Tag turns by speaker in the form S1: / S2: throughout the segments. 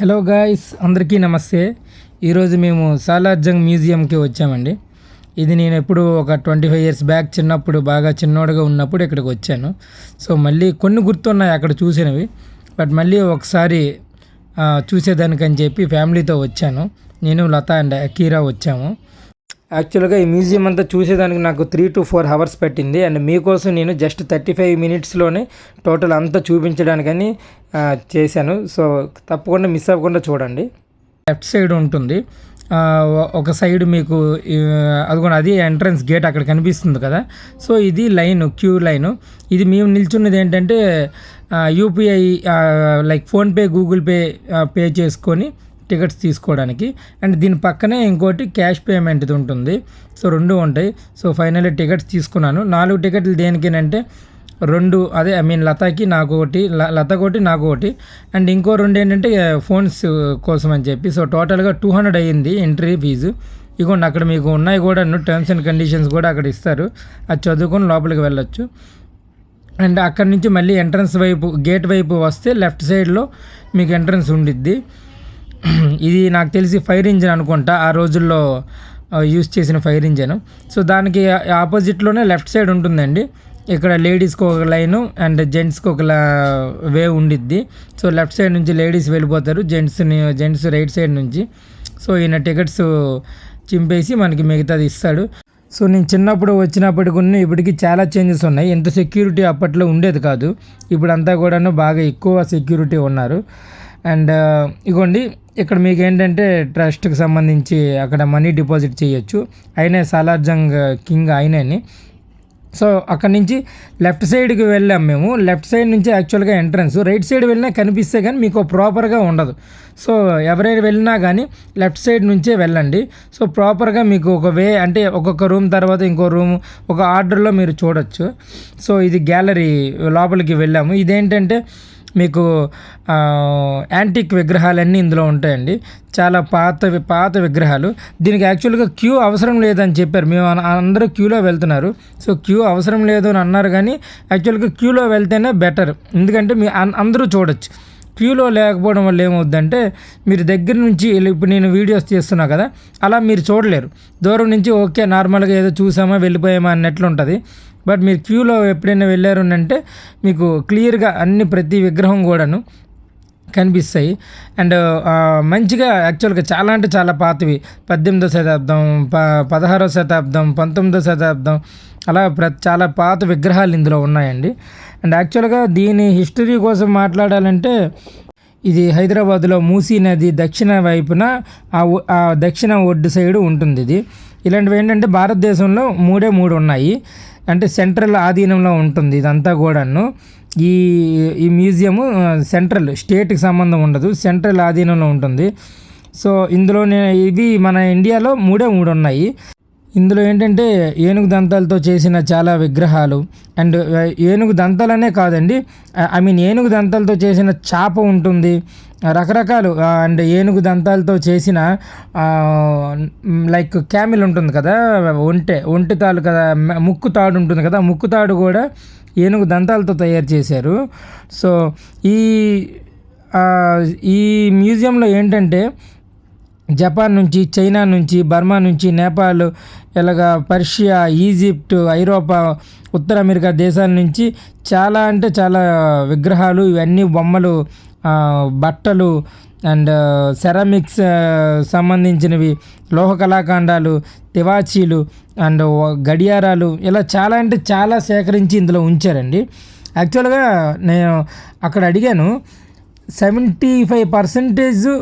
S1: Hello guys, అందరికీ నమస్తే. ఈరోజు మేము సాలార్జంగ్ మ్యూజియంకి వచ్చామండి. ఇది నేను ఎప్పుడు ఒక 25 ఇయర్స్ బ్యాక్ చిన్నప్పుడు బాగా చిన్నోడుగా ఉన్నప్పుడు ఇక్కడికి వచ్చాను. సో మళ్ళీ కొన్ని గుర్తున్నాయి అక్కడ చూసినవి, బట్ మళ్ళీ ఒకసారి చూసేదానికని చెప్పి ఫ్యామిలీతో వచ్చాను. నేను, లత అండ్ అకీరా వచ్చాము. యాక్చువల్గా ఈ మ్యూజియం అంతా చూసేదానికి నాకు 3 to 4 hours పట్టింది. అండ్ మీకోసం నేను జస్ట్ 35 minutesలోనే టోటల్ అంతా చూపించడానికని చేశాను. సో తప్పకుండా మిస్ అవ్వకుండా చూడండి. లెఫ్ట్ సైడ్ ఉంటుంది, ఒక సైడ్ మీకు అది ఎంట్రన్స్ గేట్ అక్కడ కనిపిస్తుంది కదా. సో ఇది క్యూ లైను. ఇది మేము నిల్చున్నది ఏంటంటే UPI like PhonePe, Google pay చేసుకొని టికెట్స్ తీసుకోవడానికి. అండ్ దీని పక్కనే ఇంకోటి క్యాష్ పేమెంట్ది ఉంటుంది. సో 2 ఉంటాయి. సో ఫైనల్లీ టికెట్స్ తీసుకున్నాను. 4 టికెట్లు దేనికేనంటే 2 లతకి నాకు ఒకటి, లతకోటి నాకు ఒకటి, అండ్ ఇంకో 2 ఏంటంటే ఫోన్స్ కోసం అని చెప్పి. సో టోటల్గా 200 అయ్యింది ఎంట్రీ ఫీజు. ఇగోండి అక్కడ మీకు ఉన్నాయి కూడా, టర్మ్స్ అండ్ కండిషన్స్ కూడా అక్కడ ఇస్తారు. అది చదువుకొని లోపలికి వెళ్ళొచ్చు. అండ్ అక్కడి నుంచి మళ్ళీ ఎంట్రన్స్ వైపు, గేట్ వైపు వస్తే లెఫ్ట్ సైడ్లో మీకు ఎంట్రన్స్ ఉండిద్ది. ఇది నాకు తెలిసి ఫైర్ ఇంజిన్ అనుకుంటా, ఆ రోజుల్లో యూజ్ చేసిన ఫైర్ ఇంజిన్. సో దానికి ఆపోజిట్లోనే లెఫ్ట్ సైడ్ ఉంటుందండి. ఇక్కడ లేడీస్కి ఒక లైను అండ్ జెంట్స్కి ఒక వే ఉండిద్ది. సో లెఫ్ట్ సైడ్ నుంచి లేడీస్ వెళ్ళిపోతారు, జెంట్స్ రైట్ సైడ్ నుంచి. సో ఈయన టికెట్స్ చింపేసి మనకి మిగతాది ఇస్తాడు. సో నేను చిన్నప్పుడు వచ్చినప్పటికి ఇప్పటికి చాలా చేంజెస్ ఉన్నాయి. ఎంత సెక్యూరిటీ అప్పట్లో ఉండేది కాదు, ఇప్పుడంతా కూడాను బాగా ఎక్కువ సెక్యూరిటీ ఉన్నారు. అండ్ ఇగోండి ఇక్కడ మీకు ఏంటంటే ట్రస్ట్కి సంబంధించి అక్కడ మనీ డిపాజిట్ చేయొచ్చు. ఆయనే సాలార్జంగ్ కింగ్ ఆయనని. సో అక్కడి నుంచి లెఫ్ట్ సైడ్కి వెళ్ళాం మేము. లెఫ్ట్ సైడ్ నుంచి యాక్చువల్గా ఎంట్రన్స్, రైట్ సైడ్ వెళ్ళినా కనిపిస్తే కానీ మీకు ప్రాపర్గా ఉండదు. సో ఎవరైనా వెళ్ళినా కానీ లెఫ్ట్ సైడ్ నుంచే వెళ్ళండి. సో ప్రాపర్గా మీకు ఒక వే, అంటే ఒక్కొక్క రూమ్ తర్వాత ఇంకో రూమ్ ఒక ఆర్డర్లో మీరు చూడొచ్చు. సో ఇది గ్యాలరీ లోపలికి వెళ్ళాము. ఇదేంటంటే మీకు యాంటిక్ విగ్రహాలన్నీ ఇందులో ఉంటాయండి. చాలా పాత విగ్రహాలు. దీనికి యాక్చువల్గా క్యూ అవసరం లేదని చెప్పారు. మేము అందరూ క్యూలో వెళ్తున్నారు. సో క్యూ అవసరం లేదు అని అన్నారు, కానీ యాక్చువల్గా క్యూలో వెళ్తేనే బెటర్. ఎందుకంటే మీ అందరూ చూడొచ్చు. క్యూలో లేకపోవడం వల్ల ఏమవుద్దంటే మీరు దగ్గర నుంచి, ఇప్పుడు నేను వీడియోస్ తీస్తున్నా కదా, అలా మీరు చూడలేరు. దూరం నుంచి ఓకే నార్మల్గా ఏదో చూసామా వెళ్ళిపోయామా అన్నట్లు ఉంటుంది. బట్ మీరు క్యూలో ఎప్పుడైనా వెళ్ళారు అంటే మీకు క్లియర్గా ప్రతి విగ్రహం కూడాను కనిపిస్తాయి. అండ్ మంచిగా యాక్చువల్గా చాలా అంటే చాలా పాతవి, 18వ శతాబ్దం, 16వ శతాబ్దం, 19వ శతాబ్దం, అలా చాలా పాత విగ్రహాలు ఇందులో ఉన్నాయండి. అండ్ యాక్చువల్గా దీని హిస్టరీ కోసం మాట్లాడాలంటే ఇది హైదరాబాద్లో మూసీ నది దక్షిణ వైపున ఆ దక్షిణ ఒడ్డు సైడు ఉంటుంది. ఇది ఇలాంటివి ఏంటంటే భారతదేశంలో 3 ఉన్నాయి. అంటే సెంట్రల్ ఆధీనంలో ఉంటుంది ఇదంతా కూడాను. ఈ మ్యూజియము సెంట్రల్, స్టేట్కి సంబంధం ఉండదు, సెంట్రల్ ఆధీనంలో ఉంటుంది. సో ఇందులోనే ఇవి మన ఇండియాలో 3 ఉన్నాయి. ఇందులో ఏంటంటే ఏనుగు దంతాలతో చేసిన చాలా విగ్రహాలు, అండ్ ఏనుగు దంతాలనే కాదండి, ఏనుగు దంతాలతో చేసిన చాప ఉంటుంది, రకరకాలు. అండ్ ఏనుగు దంతాలతో చేసిన లైక్ క్యామిల్ ఉంటుంది కదా, ఒంటి తాడు కదా, ముక్కు తాడు ఉంటుంది కదా, ముక్కు తాడు కూడా ఏనుగు దంతాలతో తయారు చేశారు. సో ఈ మ్యూజియంలో ఏంటంటే జపాన్ నుంచి, చైనా నుంచి, బర్మా నుంచి, నేపాల్, ఇలాగా పర్షియా, ఈజిప్ట్, ఐరోపా, ఉత్తర అమెరికా దేశాల నుంచి చాలా అంటే చాలా విగ్రహాలు, ఇవన్నీ బొమ్మలు, బట్టలు అండ్ సెరామిక్స్ సంబంధించినవి, లోహ కళాఖండాలు, తివాచీలు అండ్ గడియారాలు, ఇలా చాలా అంటే చాలా సేకరించి ఇందులో ఉంచారండి. యాక్చువల్గా నేను అక్కడ అడిగాను, 75%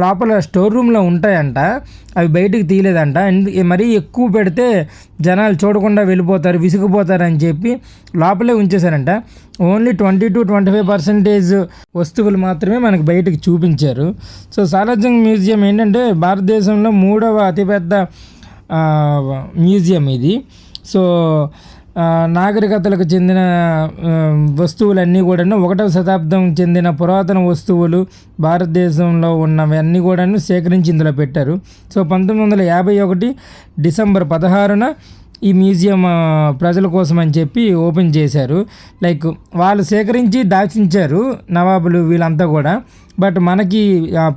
S1: లోపల స్టోర్ రూమ్లో ఉంటాయంట, అవి బయటికి తీయలేదంట. మరీ ఎక్కువ పెడితే జనాలు చూడకుండా వెళ్ళిపోతారు, విసిగిపోతారు అని చెప్పి లోపలే ఉంచేశారంట. ఓన్లీ 20 to 25% వస్తువులు మాత్రమే మనకు బయటకు చూపించారు. సో సాలార్జంగ్ మ్యూజియం ఏంటంటే భారతదేశంలో 3వ అతిపెద్ద మ్యూజియం ఇది. సో నాగరికతలకు చెందిన వస్తువులన్నీ కూడాను, 1వ శతాబ్దం చెందిన పురాతన వస్తువులు భారతదేశంలో ఉన్నవన్నీ కూడాను సేకరించి ఇందులో పెట్టారు. సో 1951 డిసెంబర్ 16న ఈ మ్యూజియం ప్రజల కోసం అని చెప్పి ఓపెన్ చేశారు. లైక్ వాళ్ళు సేకరించి దాచించారు నవాబులు వీళ్ళంతా కూడా. బట్ మనకి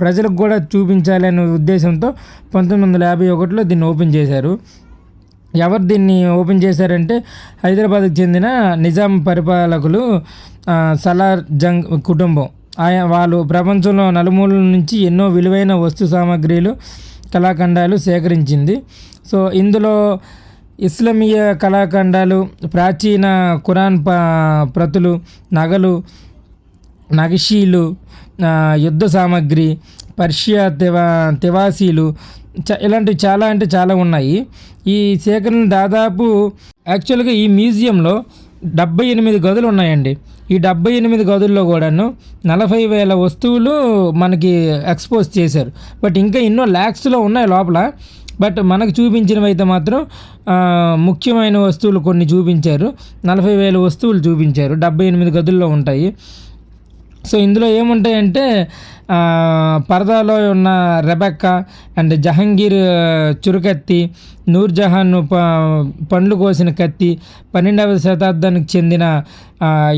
S1: ప్రజలకు కూడా చూపించాలి అనే ఉద్దేశంతో 1951లో దీన్ని ఓపెన్ చేశారు. ఎవరు దీన్ని ఓపెన్ చేశారంటే హైదరాబాద్కు చెందిన నిజాం పరిపాలకులు సలార్ జంగ్ కుటుంబం. వాళ్ళు ప్రపంచంలో నలుమూలల నుంచి ఎన్నో విలువైన వస్తు సామాగ్రిలు కళాఖండాలు సేకరించింది. సో ఇందులో ఇస్లామీయ కళాఖండాలు, ప్రాచీన ఖురాన్ ప్రతులు, నగలు, నగిషీలు, యుద్ధ సామాగ్రి, పర్షియా తివాసీలు, ఇలాంటివి చాలా అంటే చాలా ఉన్నాయి. ఈ సేకరణ దాదాపు యాక్చువల్గా ఈ మ్యూజియంలో 78 గదులు ఉన్నాయండి. ఈ 78 గదుల్లో కూడాను 40,000 వస్తువులు మనకి ఎక్స్పోజ్ చేశారు. బట్ ఇంకా ఎన్నో ల్యాక్స్లో ఉన్నాయి లోపల. బట్ మనకు చూపించినవి అయితే మాత్రం ముఖ్యమైన వస్తువులు కొన్ని చూపించారు. 40,000 వస్తువులు చూపించారు, 78 గదుల్లో ఉంటాయి. సో ఇందులో ఏముంటాయంటే పరదాలో ఉన్న రెబెక్కా అండ్ జహంగీర్ చురుకత్తి, నూర్జహాన్ పండ్లు కోసిన కత్తి, 12వ శతాబ్దానికి చెందిన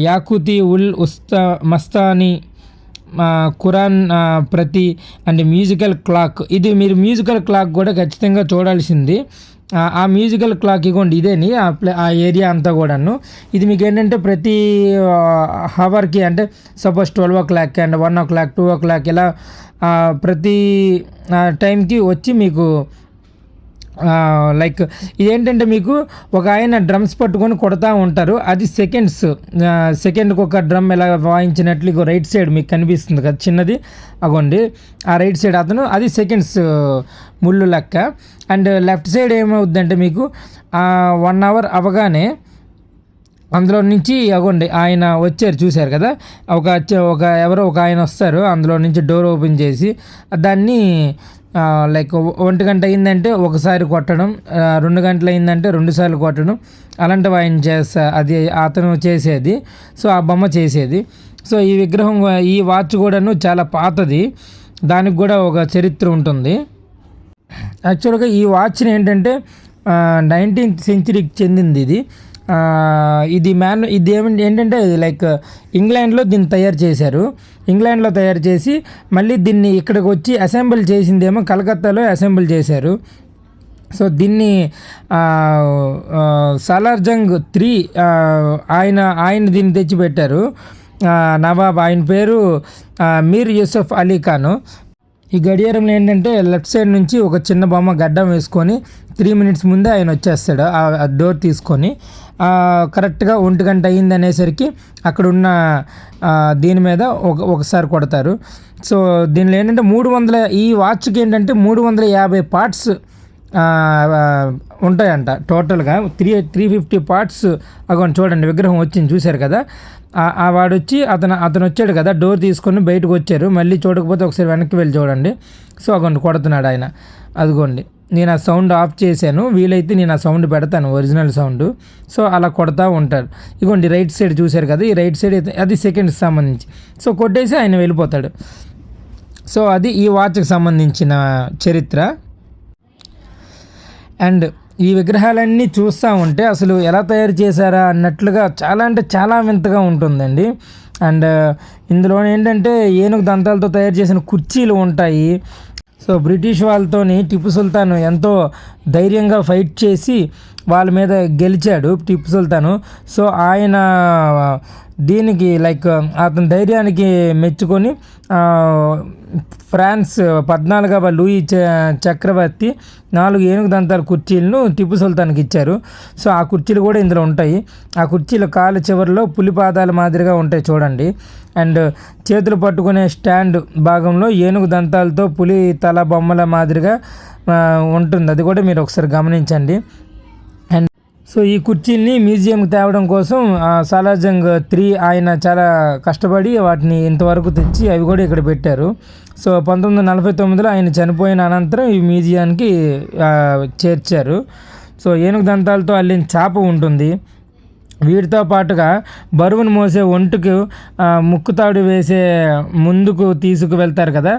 S1: యాకుతి ఉల్ మస్తానీ ఖురాన్ ప్రతి అండ్ మ్యూజికల్ క్లాక్. ఇది మీరు మ్యూజికల్ క్లాక్ కూడా ఖచ్చితంగా చూడాల్సింది. ఆ మ్యూజికల్ క్లాక్ ఇగోండి ఇదేని ఆ ఏరియా అంతా కూడాను. ఇది మీకు ఏంటంటే ప్రతి హవర్కి అంటే suppose 12 o'clock and 1 o'clock 2 o'clock ఇలా ప్రతి టైంకి వచ్చి మీకు లైక్ ఇదేంటంటే మీకు ఒక ఆయన డ్రమ్స్ పట్టుకొని కొడతా ఉంటారు. అది సెకండ్కి ఒక డ్రమ్ ఎలా వాయించినట్లు ఇగో రైట్ సైడ్ మీకు కనిపిస్తుంది కదా చిన్నది, అగోండి ఆ రైట్ సైడ్ అతను, అది సెకండ్స్ ముళ్ళు లెక్క. అండ్ లెఫ్ట్ సైడ్ ఏమవుద్దంటే మీకు 1 hour అవగానే అందులో నుంచి అగోండి ఆయన వచ్చారు చూశారు కదా, ఎవరో ఒక ఆయన వస్తారు అందులో నుంచి డోర్ ఓపెన్ చేసి దాన్ని లైక్ 1 గంట అయిందంటే ఒకసారి కొట్టడం, 2 గంటలు అయిందంటే 2 సార్లు కొట్టడం, అలాంటివి ఆయన అది అతను చేసేది. సో ఆ బొమ్మ చేసేది. సో ఈ విగ్రహం ఈ వాచ్ కూడాను చాలా పాతది, దానికి కూడా ఒక చరిత్ర ఉంటుంది. యాక్చువల్గా ఈ వాచ్ని ఏంటంటే 19th centuryకి చెందింది ఇది. ఇది ఏంటంటే లైక్ ఇంగ్లాండ్లో దీన్ని తయారు చేశారు. ఇంగ్లాండ్లో తయారు చేసి మళ్ళీ దీన్ని ఇక్కడికి వచ్చి అసెంబుల్ చేసిందేమో కలకత్తాలో అసెంబుల్ చేశారు. సో దీన్ని సాలార్ జంగ్ III ఆయన దీన్ని తెచ్చిపెట్టారు. నవాబ్, ఆయన పేరు మీర్ యూసఫ్ అలీ ఖాను. ఈ గడియారంలో ఏంటంటే లెఫ్ట్ సైడ్ నుంచి ఒక చిన్న బొమ్మ గడ్డం వేసుకొని 3 minutes ముందే ఆయన వచ్చేస్తాడు ఆ డోర్ తీసుకొని. కరెక్ట్గా 1 గంట అయింది అనేసరికి అక్కడున్న దీని మీద ఒకసారి కొడతారు. సో దీనిలో ఏంటంటే ఈ వాచ్కి ఏంటంటే 350 పార్ట్స్ ఉంటాయంట టోటల్గా. 350 పార్ట్స్. అగోండి చూడండి విగ్రహం వచ్చింది చూశారు కదా, వాడు వచ్చి అతను వచ్చాడు కదా, డోర్ తీసుకొని బయటకు వచ్చారు. మళ్ళీ చూడకపోతే ఒకసారి వెనక్కి వెళ్ళి చూడండి. సో అగోండి కొడుతున్నాడు ఆయన. అదిగోండి నేను ఆ సౌండ్ ఆఫ్ చేశాను, వీలైతే నేను ఆ సౌండ్ పెడతాను ఒరిజినల్ సౌండ్. సో అలా కొడతా ఉంటాడు. ఇగోండి రైట్ సైడ్ చూశారు కదా, ఈ రైట్ సైడ్ అది సెకండ్కి సంబంధించి. సో కొట్టేసి ఆయన వెళ్ళిపోతాడు. సో అది ఈ వాచ్కి సంబంధించిన చరిత్ర. అండ్ ఈ విగ్రహాలన్నీ చూస్తూ ఉంటే అసలు ఎలా తయారు చేశారా అన్నట్లుగా చాలా అంటే చాలా వింతగా ఉంటుందండి. అండ్ ఇందులో ఏంటంటే ఏనుగు దంతాలతో తయారు చేసిన కుర్చీలు ఉంటాయి. సో బ్రిటిష్ వాళ్ళతోని టిప్పు సుల్తాన్ ఎంతో ధైర్యంగా ఫైట్ చేసి వాళ్ళ మీద గెలిచాడు టిప్పు సుల్తాను. సో ఆయన దీనికి లైక్ అతని ధైర్యానికి మెచ్చుకొని ఫ్రాన్స్ 14వ లూయి చక్రవర్తి 4 ఏనుగు దంతాల కుర్చీలను టిప్పు సుల్తాన్కి ఇచ్చారు. సో ఆ కుర్చీలు కూడా ఇందులో ఉంటాయి. ఆ కుర్చీల కాలు చివరిలో పులి పాదాల మాదిరిగా ఉంటాయి చూడండి. అండ్ చేతులు పట్టుకునే స్టాండ్ భాగంలో ఏనుగు దంతాలతో పులి తల బొమ్మల మాదిరిగా ఉంటుంది. అది కూడా మీరు ఒకసారి గమనించండి. అండ్ సో ఈ కుర్చీల్ని మ్యూజియంకి తేవడం కోసం సాలార్ జంగ్ III ఆయన చాలా కష్టపడి వాటిని ఇంతవరకు తెచ్చి అవి కూడా ఇక్కడ పెట్టారు. సో 1949లో ఆయన చనిపోయిన అనంతరం ఈ మ్యూజియానికి చేర్చారు. సో ఏనుగు దంతాలతో అల్లిన చాప ఉంటుంది. వీటితో పాటుగా బరువును మోసే ఒంటుకు ముక్కుతాడు వేసే ముందుకు తీసుకు వెళ్తారు కదా,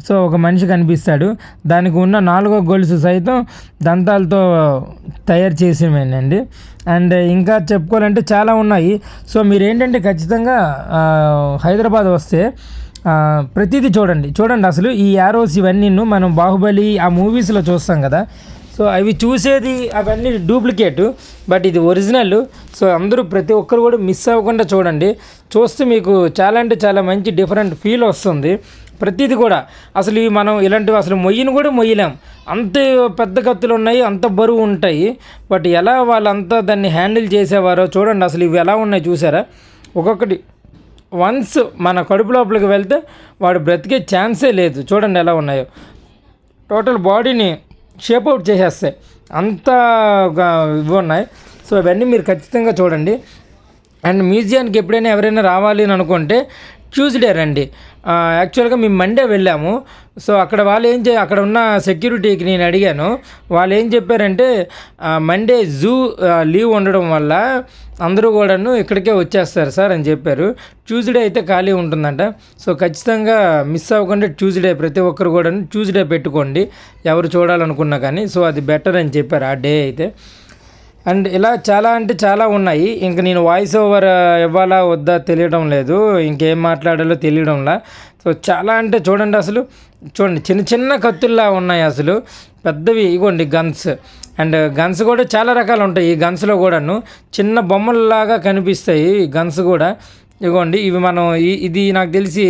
S1: సో ఒక మనిషి కనిపిస్తాడు. దానికి ఉన్న 4వ గొలుసు సైతం దంతాలతో తయారు చేసేవేనండి. అండ్ ఇంకా చెప్పుకోవాలంటే చాలా ఉన్నాయి. సో మీరు ఏంటంటే ఖచ్చితంగా హైదరాబాద్ వస్తే ప్రతిదీ చూడండి. అసలు ఈ యారోస్ ఇవన్నీ మనం బాహుబలి ఆ మూవీస్లో చూస్తాం కదా, సో అవి చూసేది అవన్నీ డూప్లికేటు, బట్ ఇది ఒరిజినల్. సో అందరూ ప్రతి ఒక్కరు కూడా మిస్ అవ్వకుండా చూడండి. చూస్తే మీకు చాలా అంటే చాలా మంచి డిఫరెంట్ ఫీల్ వస్తుంది. ప్రతిదీ కూడా అసలు ఇవి మనం ఇలాంటివి అసలు మొయ్యను కూడా మొయ్యలేం, అంత పెద్ద కత్తులు ఉన్నాయి, అంత బరువు ఉంటాయి. బట్ ఎలా వాళ్ళంతా దాన్ని హ్యాండిల్ చేసేవారో చూడండి. అసలు ఇవి ఎలా ఉన్నాయి చూసారా, ఒక్కొక్కటి వన్స్ మన కడుపు లోపలికి వెళ్తే వాడు బ్రతికే ఛాన్సే లేదు. చూడండి ఎలా ఉన్నాయో, టోటల్ బాడీని షేప్ అవుట్ చేసేస్తాయి, అంత ఇవి ఉన్నాయి. సో ఇవన్నీ మీరు ఖచ్చితంగా చూడండి. అండ్ మ్యూజియానికి ఎప్పుడైనా ఎవరైనా రావాలి అని అనుకుంటే ట్యూస్డే రండి. యాక్చువల్గా మేము మండే వెళ్ళాము. సో అక్కడ వాళ్ళు అక్కడ ఉన్న సెక్యూరిటీకి నేను అడిగాను, వాళ్ళు ఏం చెప్పారంటే మండే జూ లీవ్ ఉండడం వల్ల అందరూ కూడాను ఇక్కడికే వచ్చేస్తారు సార్ అని చెప్పారు. ట్యూస్డే అయితే ఖాళీ ఉంటుందంట. సో ఖచ్చితంగా మిస్ అవ్వకుండా ట్యూస్డే ప్రతి ఒక్కరు కూడాను ట్యూస్డే పెట్టుకోండి ఎవరు చూడాలనుకున్నా కానీ. సో అది బెటర్ అని చెప్పారు ఆ డే అయితే. అండ్ ఇలా చాలా అంటే చాలా ఉన్నాయి. ఇంక నేను వాయిస్ ఓవర్ ఇవ్వాలా వద్దా తెలియడం లేదు, ఇంకేం మాట్లాడాలో తెలియడంలా. సో చాలా అంటే చూడండి, అసలు చూడండి చిన్న చిన్న కత్తుల్లా ఉన్నాయి, అసలు పెద్దవి ఇగోండి గన్స్. అండ్ గన్స్ కూడా చాలా రకాలు ఉంటాయి. ఈ గన్స్లో కూడాను చిన్న బొమ్మల్లాగా కనిపిస్తాయి ఈ గన్స్ కూడా. ఇగోండి ఇవి మనం ఇది నాకు తెలిసి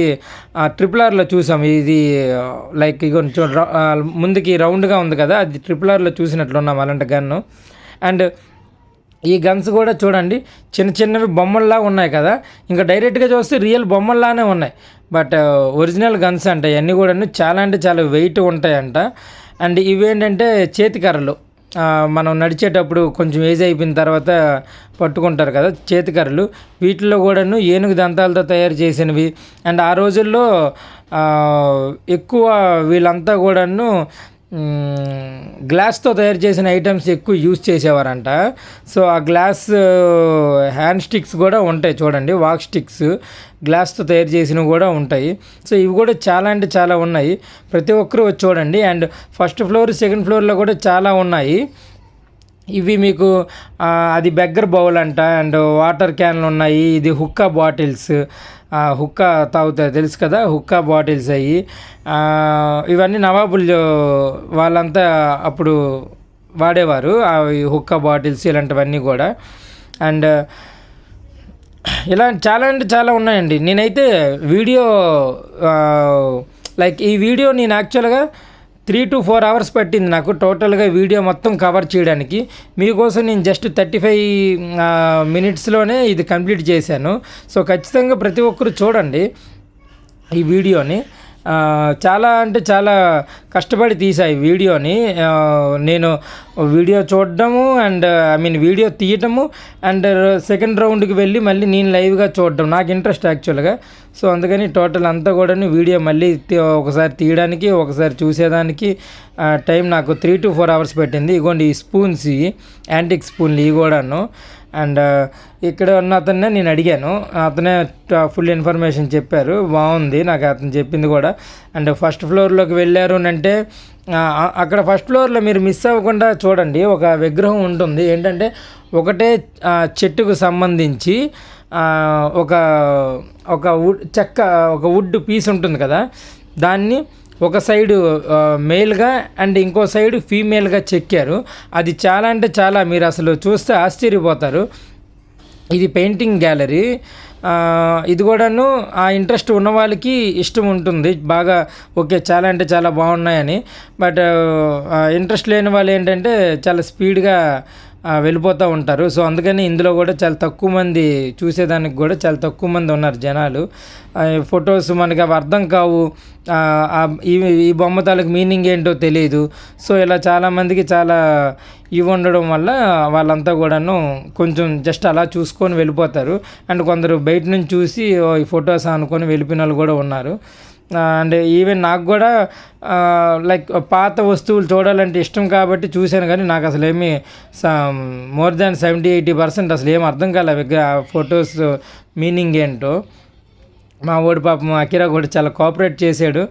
S1: RRRలో చూసాం. ఇది లైక్ ఇగోండి ముందుకి రౌండ్గా ఉంది కదా, అది RRRలో చూసినట్లున్నాం అలాంటి గన్ను. అండ్ ఈ గన్స్ కూడా చూడండి చిన్న చిన్నవి బొమ్మల్లా ఉన్నాయి కదా, ఇంకా డైరెక్ట్గా చూస్తే రియల్ బొమ్మల్లానే ఉన్నాయి. బట్ ఒరిజినల్ గన్స్ అంట ఇవన్నీ కూడా చాలా అంటే చాలా వెయిట్ ఉంటాయంట. అండ్ ఇవేంటంటే చేతికర్రలు, మనం నడిచేటప్పుడు కొంచెం ఏజ్ అయిపోయిన తర్వాత పట్టుకుంటారు కదా చేతికర్రలు, వీటిల్లో కూడాను ఏనుగు దంతాలతో తయారు చేసినవి. అండ్ ఆ రోజుల్లో ఎక్కువ వీళ్ళంతా కూడాను గ్లాస్తో తయారు చేసిన ఐటమ్స్ ఎక్కువ యూజ్ చేసేవారంట. సో ఆ గ్లాస్ హ్యాండ్ స్టిక్స్ కూడా ఉంటాయి చూడండి, వాక్ స్టిక్స్ గ్లాస్తో తయారు చేసినవి కూడా ఉంటాయి. సో ఇవి కూడా చాలా అంటే చాలా ఉన్నాయి, ప్రతి ఒక్కరూ వచ్చి చూడండి. అండ్ ఫస్ట్ ఫ్లోర్ సెకండ్ ఫ్లోర్లో కూడా చాలా ఉన్నాయి. ఇవి మీకు అది బెగ్గర్ బౌల్ అంట. అండ్ వాటర్ క్యాన్లు ఉన్నాయి. ఇది హుక్కా బాటిల్స్, హుక్కా తాగుతాయి తెలుసు కదా, హుక్కా బాటిల్స్ అయ్యి. ఇవన్నీ నవాబులు వాళ్ళంతా అప్పుడు వాడేవారు ఈ హుక్కా బాటిల్స్ ఇలాంటివన్నీ కూడా. అండ్ ఇలా చాలా అంటే చాలా ఉన్నాయండి. నేనైతే వీడియో లైక్ ఈ వీడియో నేను యాక్చువల్గా 3 to 4 hours పట్టింది నాకు టోటల్గా వీడియో మొత్తం కవర్ చేయడానికి. మీకోసం నేను జస్ట్ 35 minutesలోనే ఇది కంప్లీట్ చేశాను. సో ఖచ్చితంగా ప్రతి ఒక్కరు చూడండి ఈ వీడియోని. చాలా అంటే చాలా కష్టపడి తీసా ఈ వీడియోని. నేను వీడియో చూడడము అండ్ వీడియో తీయటము అండ్ సెకండ్ రౌండ్కి వెళ్ళి మళ్ళీ నేను లైవ్గా చూడడం నాకు ఇంట్రెస్ట్ యాక్చువల్గా. సో అందుకని టోటల్ అంతా కూడా వీడియో మళ్ళీ ఒకసారి తీయడానికి ఒకసారి చూసేదానికి టైం నాకు 3 to 4 hours పెట్టింది. ఇగోండి ఈ స్పూన్స్, యాంటిక్ స్పూన్లు ఇవి కూడాను. అండ్ ఇక్కడ ఉన్న అతన్నే నేను అడిగాను, అతనే ఫుల్ ఇన్ఫర్మేషన్ చెప్పారు, బాగుంది నాకు అతను చెప్పింది కూడా. అండ్ ఫస్ట్ ఫ్లోర్లోకి వెళ్ళారు అంటే అక్కడ ఫస్ట్ ఫ్లోర్లో మీరు మిస్ అవ్వకుండా చూడండి, ఒక విగ్రహం ఉంటుంది. ఏంటంటే ఒకటే చెట్టుకు సంబంధించి ఒక వుడ్ పీస్ ఉంటుంది కదా, దాన్ని ఒక సైడు మేల్గా అండ్ ఇంకో సైడు ఫీమేల్గా చెక్కారు. అది చాలా అంటే చాలా మీరు అసలు చూస్తే ఆశ్చర్యపోతారు. ఇది పెయింటింగ్ గ్యాలరీ. ఇది కూడాను ఆ ఇంట్రెస్ట్ ఉన్న వాళ్ళకి ఇష్టం ఉంటుంది బాగా, ఓకే చాలా అంటే చాలా బాగున్నాయని. బట్ ఇంట్రెస్ట్ లేని వాళ్ళు ఏంటంటే చాలా స్పీడ్గా వెళ్ళిపోతూ ఉంటారు. సో అందుకని ఇందులో కూడా చాలా తక్కువ మంది చూసేదానికి కూడా చాలా తక్కువ మంది ఉన్నారు జనాలు. ఫొటోస్ మనకి అవి అర్థం కావు, ఈ బొమ్మ తాలూకు మీనింగ్ ఏంటో తెలియదు. సో ఇలా చాలామందికి చాలా ఇవి ఉండడం వల్ల వాళ్ళంతా కూడాను కొంచెం జస్ట్ అలా చూసుకొని వెళ్ళిపోతారు. అండ్ కొందరు బయట నుంచి చూసి ఈ ఫొటోస్ అనుకొని వెళ్ళిపోయిన వాళ్ళు కూడా ఉన్నారు. అండ్ ఈవెన్ నాకు కూడా లైక్ పాత వస్తువులు చూడాలంటే ఇష్టం కాబట్టి చూశాను, కానీ నాకు అసలు ఏమీ మోర్ దాన్ 70-80% అసలు ఏం అర్థం కాలే ఫొటోస్ మీనింగ్ ఏంటో. మా వాడు పాపం అకిరా కూడా చాలా కోఆపరేట్ చేశాడు,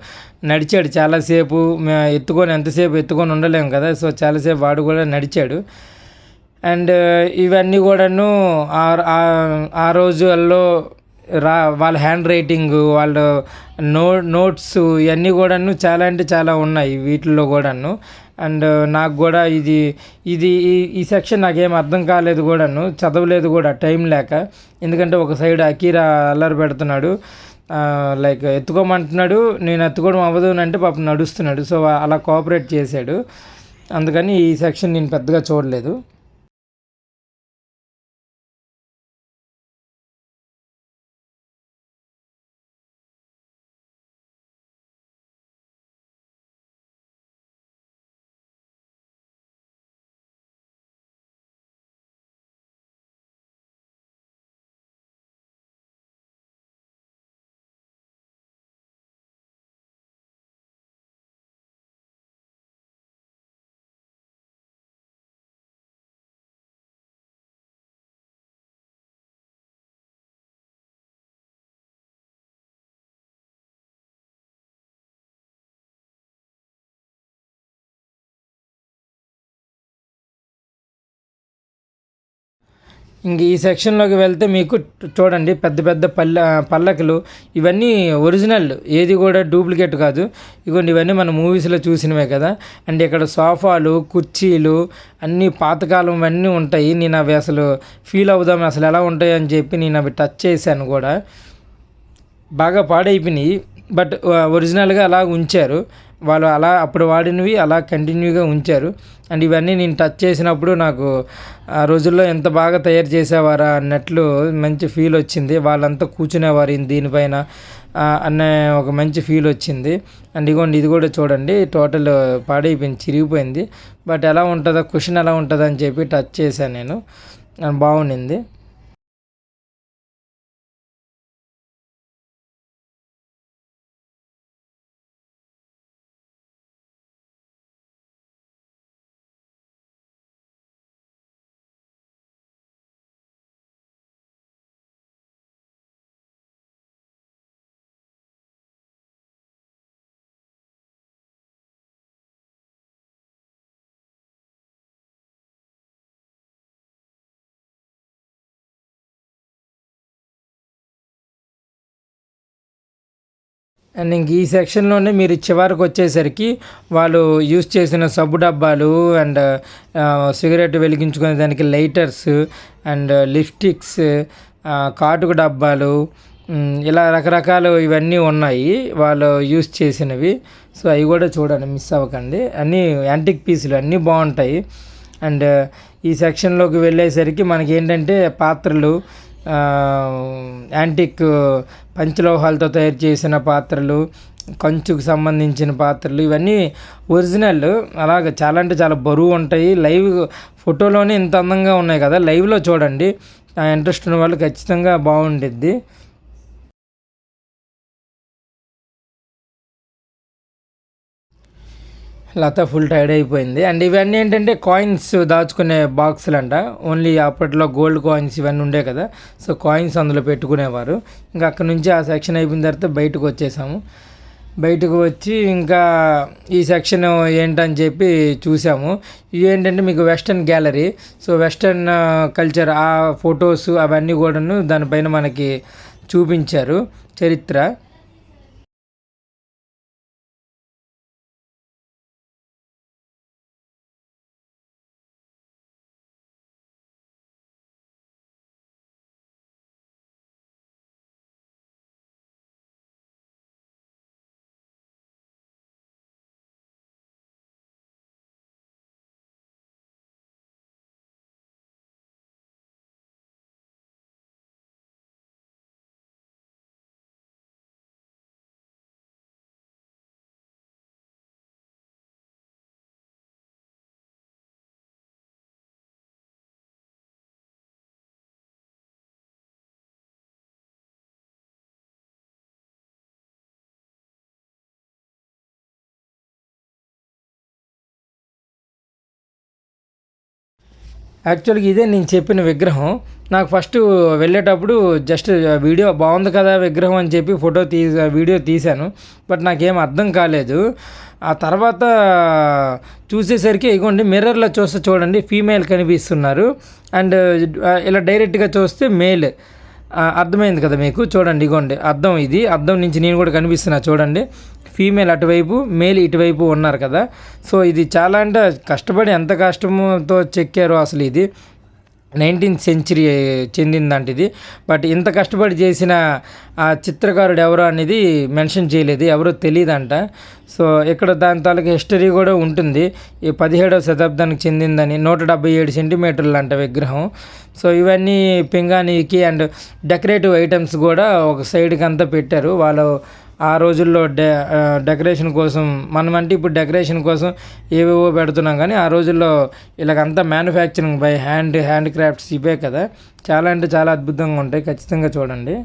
S1: నడిచాడు చాలాసేపు. ఎంతసేపు ఎత్తుకొని ఉండలేము కదా, సో చాలాసేపు వాడు కూడా నడిచాడు. అండ్ ఇవన్నీ కూడాను ఆ రోజుల్లో వాళ్ళ హ్యాండ్ రైటింగ్, వాళ్ళ నోట్స్ ఇవన్నీ కూడాను చాలా అంటే చాలా ఉన్నాయి వీటిల్లో కూడాను. అండ్ నాకు కూడా ఇది ఇది ఈ సెక్షన్ నాకేం అర్థం కాలేదు కూడాను, చదవలేదు కూడా టైం లేక. ఎందుకంటే ఒక సైడ్ అకీరా అల్లరి పెడుతున్నాడు, లైక్ ఎత్తుకోమంటున్నాడు, నేను ఎత్తుకోవడం అవ్వదు అని అంటే పాపం నడుస్తున్నాడు. సో అలా కోఆపరేట్ చేశాడు, అందుకని ఈ సెక్షన్ నేను పెద్దగా చూడలేదు. ఇంక ఈ సెక్షన్లోకి వెళ్తే మీకు చూడండి, పెద్ద పెద్ద పల్లకులు ఇవన్నీ ఒరిజినల్, ఏది కూడా డూప్లికేట్ కాదు. ఇగోండి ఇవన్నీ మన మూవీస్లో చూసినవే కదా. అండ్ ఇక్కడ సోఫాలు, కుర్చీలు అన్నీ పాతకాలం అన్నీ ఉంటాయి. నేను అవి అసలు ఫీల్ అవుదాం అసలు ఎలా ఉంటాయి అని చెప్పి నేను అవి టచ్ చేశాను కూడా. బాగా పాడైపోయినాయి, బట్ ఒరిజినల్గా అలా ఉంచారు వాళ్ళు, అలా అప్పుడు వాడినవి అలా కంటిన్యూగా ఉంచారు. అండ్ ఇవన్నీ నేను టచ్ చేసినప్పుడు నాకు ఆ రోజుల్లో ఎంత బాగా తయారు చేసేవారా అన్నట్లు మంచి ఫీల్ వచ్చింది. వాళ్ళంతా కూర్చునేవారు దీనిపైన అన్న ఒక మంచి ఫీల్ వచ్చింది. అండ్ ఇగోండి ఇది కూడా చూడండి, టోటల్ పాడైపోయింది, చిరిగిపోయింది. బట్ ఎలా ఉంటుందో, క్వశ్చన్ ఎలా ఉంటుందో అని చెప్పి టచ్ చేశాను నేను, బాగుండింది. అండ్ ఇంక ఈ సెక్షన్లోనే మీరు చివరికి వచ్చేసరికి వాళ్ళు యూస్ చేసిన సబ్బు డబ్బాలు అండ్ సిగరెట్ వెలిగించుకునే దానికి లైటర్స్ అండ్ లిప్స్టిక్స్, కాటుకు డబ్బాలు, ఇలా రకరకాలు ఇవన్నీ ఉన్నాయి వాళ్ళు యూస్ చేసినవి. సో అవి కూడా చూడండి, మిస్ అవ్వకండి. అన్నీ యాంటిక్ పీసులు అన్నీ బాగుంటాయి. అండ్ ఈ సెక్షన్లోకి వెళ్ళేసరికి మనకి ఏంటంటే పాత్రలు, యాంటిక్ పంచలోహాలతో తయారు చేసిన పాత్రలు, కంచుకు సంబంధించిన పాత్రలు, ఇవన్నీ ఒరిజినల్. అలాగ చాలా అంటే చాలా బరువు ఉంటాయి. లైవ్ ఫోటోలోనే ఇంత అందంగా ఉన్నాయి కదా, లైవ్లో చూడండి, ఇంట్రెస్ట్ ఉన్న వాళ్ళు ఖచ్చితంగా బాగుండిద్ది. లత ఫుల్ టైర్డ్ అయిపోయింది. అండ్ ఇవన్నీ ఏంటంటే కాయిన్స్ దాచుకునే బాక్సులు అంట. ఓన్లీ అప్పట్లో గోల్డ్ కాయిన్స్ ఇవన్నీ ఉండే కదా, సో కాయిన్స్ అందులో పెట్టుకునేవారు. ఇంకా అక్కడ నుంచి ఆ సెక్షన్ అయిపోయిన తర్వాత బయటకు వచ్చేసాము. బయటకు వచ్చి ఇంకా ఈ సెక్షన్ ఏంటని చెప్పి చూసాము. ఇవి ఏంటంటే మీకు western gallery, so western culture ఆ ఫొటోస్ అవన్నీ కూడాను దానిపైన మనకి చూపించారు చరిత్ర. యాక్చువల్గా ఇదే నేను చెప్పిన విగ్రహం. నాకు ఫస్ట్ వెళ్ళేటప్పుడు జస్ట్ వీడియో బాగుంది కదా విగ్రహం అని చెప్పి వీడియో తీశాను. బట్ నాకేం అర్థం కాలేదు. ఆ తర్వాత చూసేసరికి ఇగోండి మిర్రర్లో చూస్తే చూడండి ఫీమేల్ కనిపిస్తున్నారు. అండ్ ఇలా డైరెక్ట్గా చూస్తే మేల్. అర్థమైంది కదా మీకు? చూడండి ఇగోండి అద్దం, ఇది అద్దం నుంచి నేను కూడా కనిపిస్తున్నా చూడండి. ఫీమేల్ అటువైపు, మేల్ ఇటువైపు ఉన్నారు కదా. సో ఇది చాలా అంటే కష్టపడి ఎంత కష్టంతో చెక్కారో అసలు. ఇది 19th సెంచరీ చెందిందంట ఇది. బట్ ఇంత కష్టపడి చేసిన ఆ చిత్రకారుడు ఎవరో అనేది మెన్షన్ చేయలేదు, ఎవరో తెలియదంట. సో ఇక్కడ దాని తాలూకు హిస్టరీ కూడా ఉంటుంది. ఈ 17వ శతాబ్దానికి చెందిందని. 177 సెంటీమీటర్లు అంట విగ్రహం. సో ఇవన్నీ పింగాణికి అండ్ డెకరేటివ్ ఐటమ్స్ కూడా ఒక సైడ్కి అంతా పెట్టారు వాళ్ళు. ఆ రోజుల్లో డెకరేషన్ కోసం, మనమంటే ఇప్పుడు డెకరేషన్ కోసం ఏవేవో పెడుతున్నాం, కానీ ఆ రోజుల్లో ఇలాగంతా మ్యానుఫ్యాక్చరింగ్ బై హ్యాండ్ క్రాఫ్ట్స్ ఇవే కదా. చాలా అంటే చాలా అద్భుతంగా ఉంటాయి, ఖచ్చితంగా చూడండి.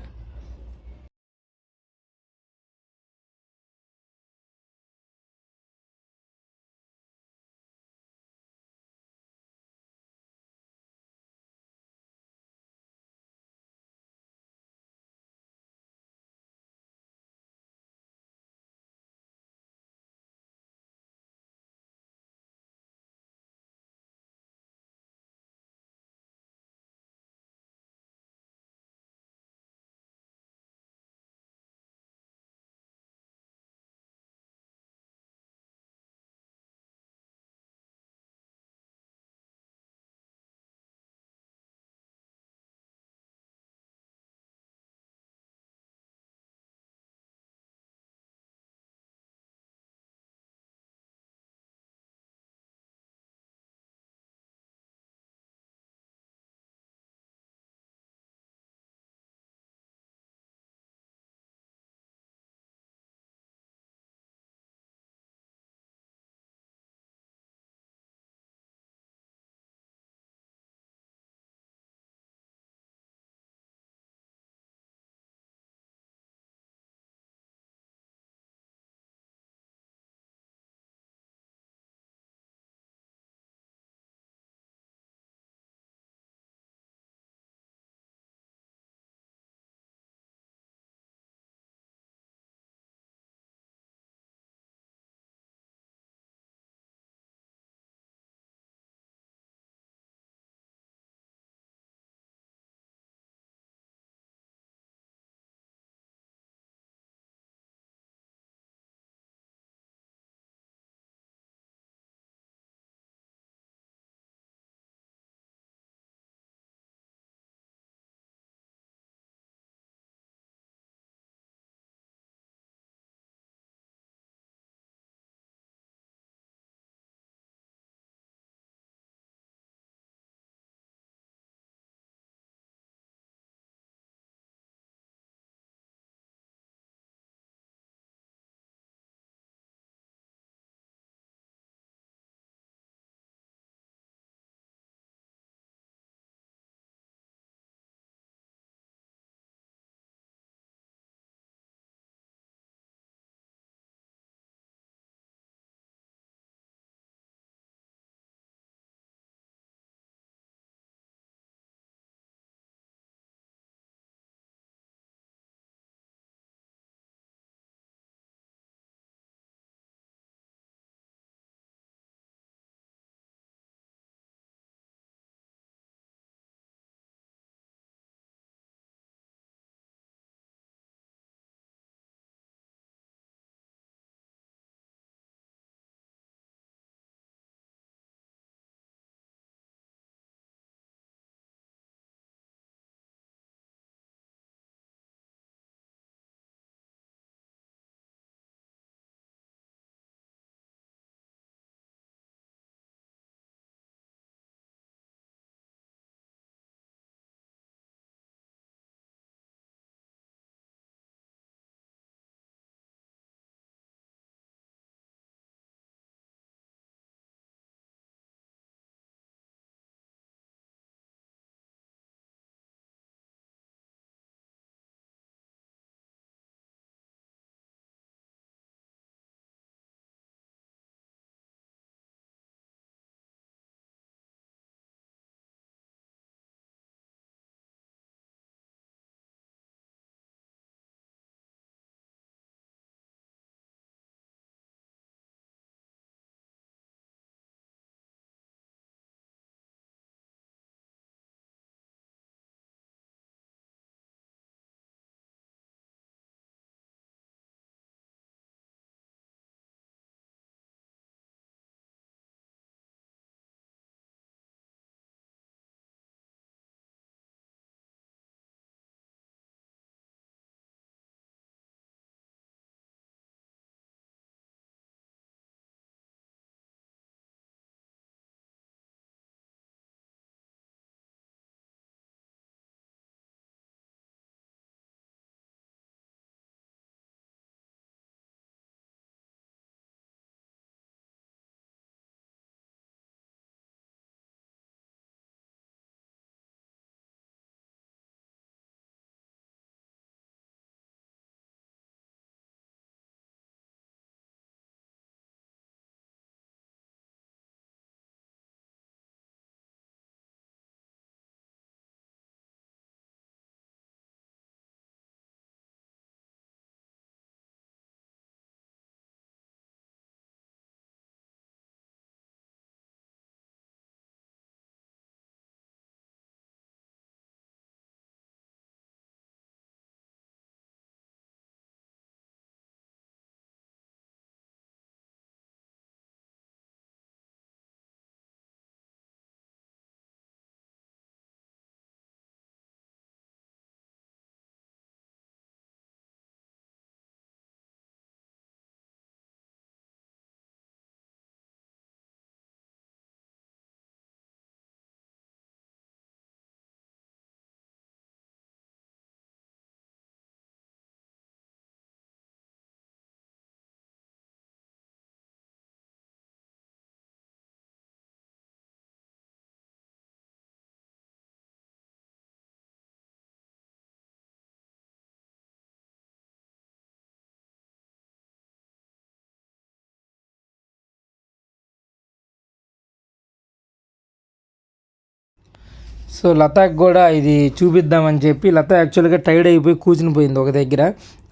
S1: సో లతాకి కూడా ఇది చూపిద్దామని చెప్పి, లత యాక్చువల్గా టైర్డ్ అయిపోయి కూర్చుని పోయింది ఒక దగ్గర.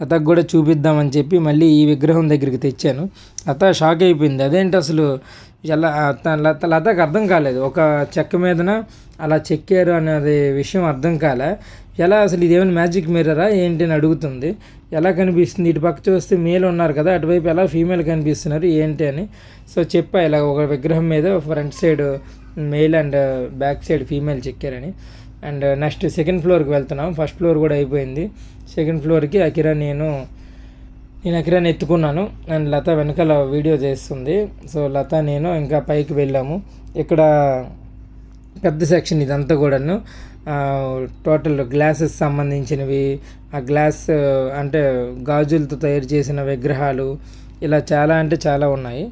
S1: లతకు కూడా చూపిద్దామని చెప్పి మళ్ళీ ఈ విగ్రహం దగ్గరికి తెచ్చాను. లత షాక్ అయిపోయింది, అదేంటి అసలు ఎలా లతకు అర్థం కాలేదు, ఒక చెక్క మీదన అలా చెక్కారు అనేది విషయం అర్థం కాలే. ఎలా అసలు ఇదేమైనా మ్యాజిక్ మిర్రరా ఏంటి అని అడుగుతుంది. ఎలా కనిపిస్తుంది, ఇటు పక్క చూస్తే మేల్ ఉన్నారు కదా, అటువైపు ఎలా ఫీమేల్ కనిపిస్తున్నారు ఏంటి అని. సో చెప్పా ఇలా ఒక విగ్రహం మీద front side male and back side female చెక్కారని. అండ్ నెక్స్ట్ సెకండ్ ఫ్లోర్కి వెళ్తున్నాం. ఫస్ట్ ఫ్లోర్ కూడా అయిపోయింది. సెకండ్ ఫ్లోర్కి నేను అకిరాని ఎత్తుకున్నాను అండ్ లత వెనకాల వీడియో చేస్తుంది. సో లత నేను ఇంకా పైకి వెళ్ళాము. ఇక్కడ పెద్ద సెక్షన్ ఇదంతా కూడాను టోటల్ గ్లాసెస్ సంబంధించినవి, ఆ గ్లాస్ అంటే గాజులతో తయారు చేసిన విగ్రహాలు, ఇలా చాలా అంటే చాలా ఉన్నాయి.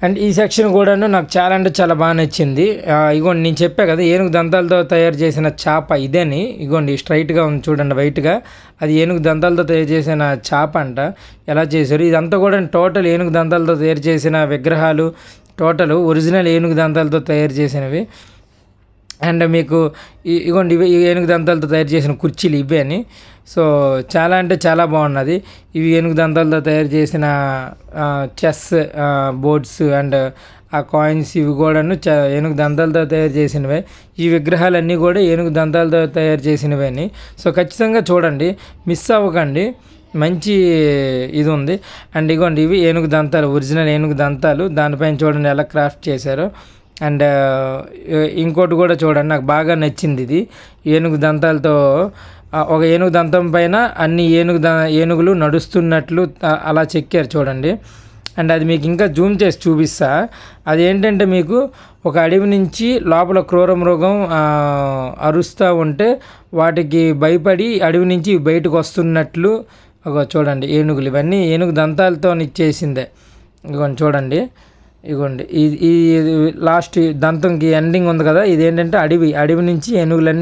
S1: అండ్ ఈ సెక్షన్ కూడాను నాకు చాలా అంటే చాలా బాగా నచ్చింది. ఇగోండి నేను చెప్పా కదా ఏనుగు దంతాలతో తయారు చేసిన చేప ఇదని. ఇగోండి స్ట్రైట్గా ఉంది చూడండి వైట్గా, అది ఏనుగు దంతాలతో తయారు చేసిన చేప అంట. ఎలా చేశారు ఇదంతా కూడా టోటల్ ఏనుగు దంతాలతో తయారు చేసిన విగ్రహాలు, టోటల్ ఒరిజినల్ ఏనుగు దంతాలతో తయారు చేసినవి. అండ్ మీకు ఇగోండి ఇవి ఏనుగు దంతాలతో తయారు చేసిన కుర్చీలు ఇవే అని. సో చాలా అంటే చాలా బాగున్నది. ఇవి ఏనుగు దంతాలతో తయారు చేసిన చెస్ బోర్డ్స్ అండ్ ఆ కాయిన్స్ ఇవి కూడాను ఏనుగు దంతాలతో తయారు చేసినవే. ఈ విగ్రహాలన్నీ కూడా ఏనుగు దంతాలతో తయారు చేసినవే అని. సో ఖచ్చితంగా చూడండి, మిస్ అవ్వకండి, మంచి ఇది ఉంది. అండ్ ఇగోండి ఇవి ఏనుగు దంతాలు, ఒరిజినల్ ఏనుగు దంతాలు. దానిపైన చూడండి ఎలా క్రాఫ్ట్ చేశారో. అండ్ ఇంకోటి కూడా చూడండి, నాకు బాగా నచ్చింది ఇది. ఏనుగు దంతాలతో ఒక ఏనుగు దంతం పైన అన్ని ఏనుగులు నడుస్తున్నట్లు అలా చెక్కారు చూడండి. అండ్ అది మీకు ఇంకా జూమ్ చేసి చూపిస్తా. అది ఏంటంటే మీకు ఒక అడవి నుంచి లోపల క్రూర మృగం అరుస్తూ ఉంటే వాటికి భయపడి అడవి నుంచి బయటకు వస్తున్నట్లు చూడండి ఏనుగులు. ఇవన్నీ ఏనుగు దంతాలతో ఇచ్చేసిందే. ఇదిగోండి చూడండి, ఇగోండి ఈ లాస్ట్ దంతంకి ఎండింగ్ ఉంది కదా, ఇదేంటంటే అడవి నుంచి ఏనుగులన్నీ